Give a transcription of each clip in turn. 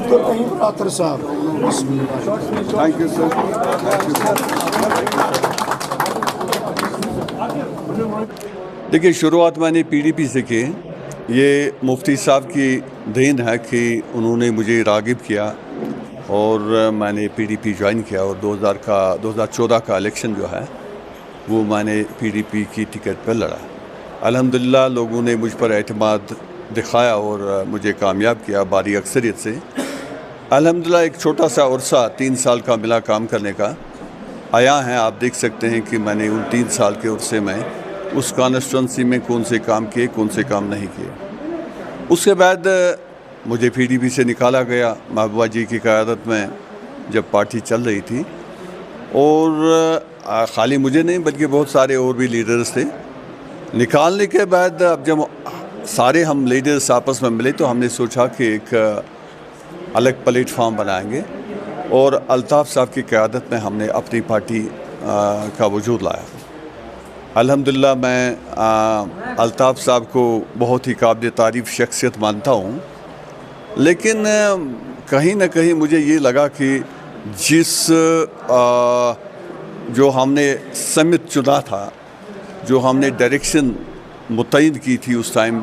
عبدالرحیم راتر صاحب. Thank you sir. دیکھیے شروعات میں نے پی ڈی پی سے کی. یہ مفتی صاحب کی دین ہے کہ انہوں نے مجھے راغب کیا اور میں نے پی ڈی پی جوائن کیا اور 2014 کا الیکشن جو ہے وہ میں نے پی ڈی پی کی ٹکٹ پر لڑا. الحمدللہ لوگوں نے مجھ پر اعتماد دکھایا اور مجھے کامیاب کیا باری اکثریت سے. الحمدللہ ایک چھوٹا سا عرصہ 3 سال کا ملا کام کرنے کا آیا ہے. آپ دیکھ سکتے ہیں کہ میں نے ان 3 سال کے عرصے میں اس کانسٹیٹوئنسی میں کون سے کام کیے کون سے کام نہیں کیے. اس کے بعد مجھے پی ڈی پی سے نکالا گیا محبوبہ جی کی قیادت میں جب پارٹی چل رہی تھی. اور خالی مجھے نہیں بلکہ بہت سارے اور بھی لیڈرز تھے. نکالنے کے بعد اب جب سارے ہم لیڈرز آپس میں ملے تو ہم نے سوچا کہ ایک الگ پلیٹ فارم بنائیں گے اور الطاف صاحب کی قیادت میں ہم نے اپنی پارٹی کا وجود لایا. الحمدللہ میں الطاف صاحب کو بہت ہی قابل تعریف شخصیت مانتا ہوں. لیکن کہیں نہ کہیں مجھے یہ لگا کہ جس جو ہم نے سمت چنا تھا, جو ہم نے ڈائریکشن متعین کی تھی اس ٹائم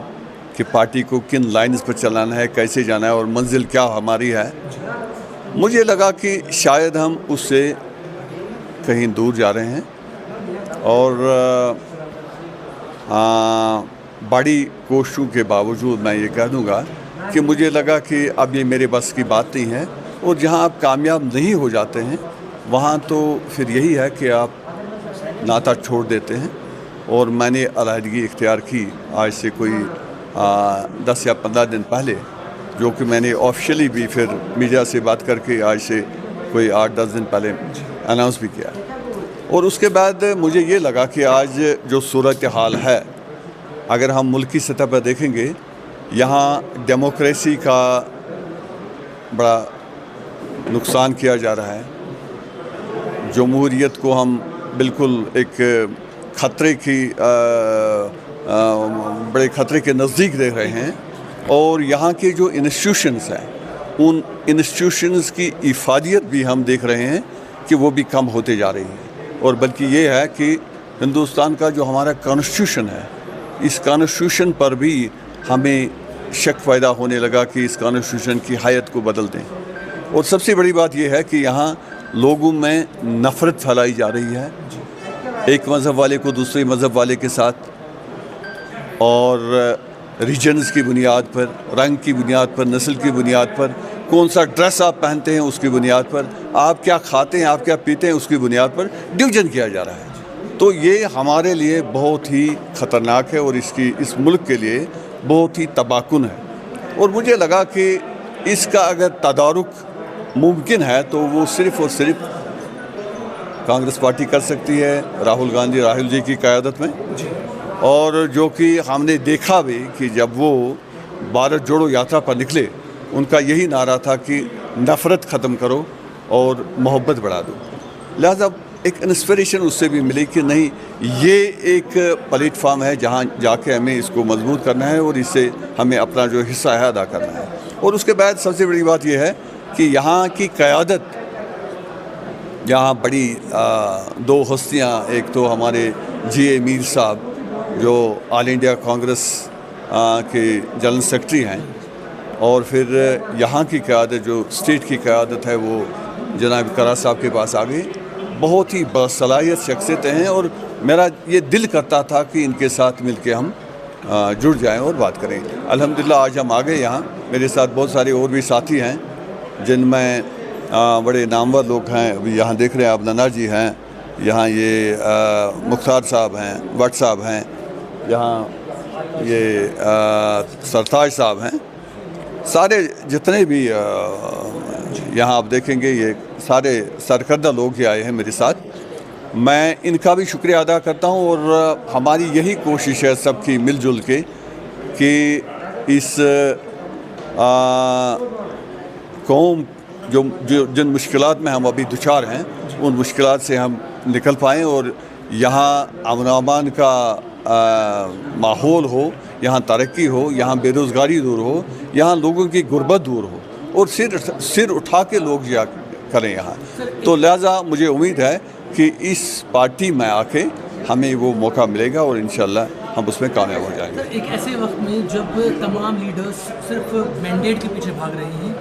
کہ پارٹی کو کن لائنز پر چلانا ہے, کیسے جانا ہے اور منزل کیا ہماری ہے, مجھے لگا کہ شاید ہم اس سے کہیں دور جا رہے ہیں. اور بڑی کوششوں کے باوجود میں یہ کہہ دوں گا کہ مجھے لگا کہ اب یہ میرے بس کی بات نہیں ہے. اور جہاں آپ کامیاب نہیں ہو جاتے ہیں وہاں تو پھر یہی ہے کہ آپ ناتا چھوڑ دیتے ہیں. اور میں نے علیحدگی اختیار کی آج سے کوئی 10 یا 15 دن پہلے, جو کہ میں نے آفیشلی بھی پھر میڈیا سے بات کر کے آج سے کوئی 8-10 دن پہلے اناؤنس بھی کیا. اور اس کے بعد مجھے یہ لگا کہ آج جو صورتحال ہے اگر ہم ملکی سطح پر دیکھیں گے, یہاں ڈیموکریسی کا بڑا نقصان کیا جا رہا ہے. جمہوریت کو ہم بالکل ایک خطرے کی بڑے خطرے کے نزدیک دیکھ رہے ہیں. اور یہاں کے جو انسٹیٹیوشنز ہیں ان انسٹیٹیوشنز کی افادیت بھی ہم دیکھ رہے ہیں کہ وہ بھی کم ہوتے جا رہی ہیں. اور بلکہ یہ ہے کہ ہندوستان کا جو ہمارا کانسٹیٹیوشن ہے, اس کانسٹیٹیوشن پر بھی ہمیں شک پیدا ہونے لگا کہ اس کانسٹیٹیوشن کی حیت کو بدل دیں. اور سب سے بڑی بات یہ ہے کہ یہاں لوگوں میں نفرت پھیلائی جا رہی ہے, ایک مذہب والے کو دوسرے مذہب والے کے ساتھ, اور ریجنز کی بنیاد پر, رنگ کی بنیاد پر, نسل کی بنیاد پر, کون سا ڈریس آپ پہنتے ہیں اس کی بنیاد پر, آپ کیا کھاتے ہیں آپ کیا پیتے ہیں اس کی بنیاد پر ڈویژن کیا جا رہا ہے. تو یہ ہمارے لیے بہت ہی خطرناک ہے اور اس ملک کے لیے بہت ہی تباہ کن ہے. اور مجھے لگا کہ اس کا اگر تدارک ممکن ہے تو وہ صرف اور صرف کانگریس پارٹی کر سکتی ہے راہل جی کی قیادت میں. اور جو کہ ہم نے دیکھا بھی کہ جب وہ بھارت جوڑو یاترا پر نکلے, ان کا یہی نعرہ تھا کہ نفرت ختم کرو اور محبت بڑھا دو. لہذا ایک انسپریشن اس سے بھی ملی کہ نہیں, یہ ایک پلیٹ فارم ہے جہاں جا کے ہمیں اس کو مضبوط کرنا ہے اور اس سے ہمیں اپنا جو حصہ ہے ادا کرنا ہے. اور اس کے بعد سب سے بڑی بات یہ ہے کہ یہاں کی قیادت, یہاں بڑی 2 ہستیاں, ایک تو ہمارے جی اے میر صاحب جو آل انڈیا کانگریس کے جنرل سیکرٹری ہیں, اور پھر یہاں کی قیادت جو اسٹیٹ کی قیادت ہے وہ جناب کرا صاحب کے پاس آ گئی. بہت ہی باصلاحیت شخصیتیں ہیں اور میرا یہ دل کرتا تھا کہ ان کے ساتھ مل کے ہم جڑ جائیں اور بات کریں. الحمدللہ آج ہم آ گئے یہاں. میرے ساتھ بہت سارے اور بھی ساتھی ہیں جن میں بڑے نامور لوگ ہیں. ابھی یہاں دیکھ رہے ہیں آپ ننا جی ہیں, یہاں یہ مختار صاحب ہیں, بٹ صاحب ہیں, یہاں یہ سرتاج صاحب ہیں. سارے جتنے بھی یہاں آپ دیکھیں گے یہ سارے سرکردہ لوگ ہی آئے ہیں میرے ساتھ. میں ان کا بھی شکریہ ادا کرتا ہوں اور ہماری یہی کوشش ہے سب کی مل جل کے کہ اس قوم جن مشکلات میں ہم ابھی دچار ہیں ان مشکلات سے ہم نکل پائیں اور یہاں امن و امان کا ماحول ہو, یہاں ترقی ہو, یہاں بے روزگاری دور ہو, یہاں لوگوں کی غربت دور ہو. اور سر اٹھا کے لوگ جا کریں یہاں. تو لہٰذا مجھے امید ہے کہ اس پارٹی میں آ کے ہمیں وہ موقع ملے گا اور انشاءاللہ ہم اس میں کامیاب ہو جائیں گے. ایک ایسے وقت میں جب تمام لیڈرز صرف مینڈیٹ کے پیچھے بھاگ رہے ہیں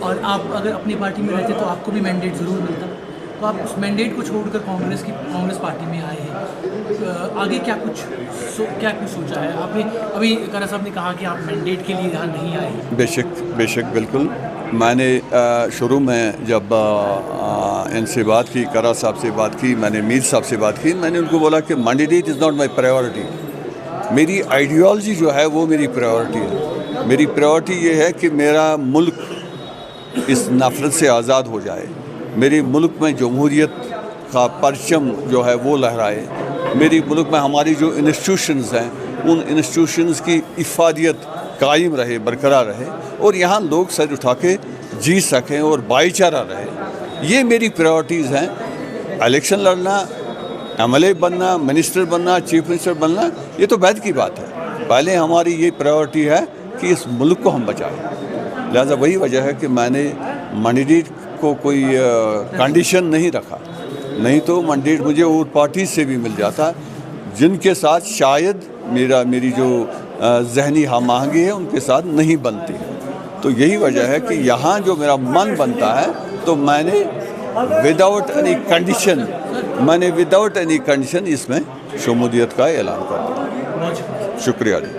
اور آپ اگر اپنی پارٹی میں رہتے تو آپ کو بھی مینڈیٹ ضرور ملتا, تو آپ اس مینڈیٹ کو چھوڑ کر کانگریس پارٹی میں آئے ہیں, آگے کیا کچھ سوچا ہے آپ نے؟ ابھی کرا صاحب نے کہا کہ آپ مینڈیٹ کے لیے یہاں نہیں آئے ہیں. بے شک بالکل. میں نے شروع میں جب ان سے بات کی, کرا صاحب سے بات کی, میں نے میر صاحب سے بات کی, میں نے ان کو بولا کہ mandate is not my priority. میری آئیڈیالوجی جو ہے وہ میری پرائیورٹی ہے. میری پرائیورٹی یہ ہے کہ میرا ملک اس نفرت سے آزاد ہو جائے, میری ملک میں جمہوریت کا پرچم جو ہے وہ لہرائے, میری ملک میں ہماری جو انسٹیٹیوشنز ہیں ان انسٹیٹیوشنز کی افادیت قائم رہے, برقرار رہے, اور یہاں لوگ سر اٹھا کے جی سکیں اور بھائی چارہ رہے. یہ میری پرائیورٹیز ہیں. الیکشن لڑنا, ایم ایل اے بننا, منسٹر بننا, چیف منسٹر بننا, یہ تو بعد کی بات ہے. پہلے ہماری یہ پرائیورٹی ہے کہ اس ملک کو ہم بچائیں. لہذا وہی وجہ ہے کہ میں نے مینڈیٹ کو کوئی کنڈیشن نہیں رکھا, نہیں تو مینڈیٹ مجھے اور پارٹی سے بھی مل جاتا جن کے ساتھ شاید میری جو ذہنی ہم آہنگی ہے ان کے ساتھ نہیں بنتی. تو یہی وجہ ہے کہ یہاں جو میرا من بنتا ہے تو میں نے وداؤٹ اینی کنڈیشن اس میں شمولیت کا اعلان کر دیا. شکریہ جی.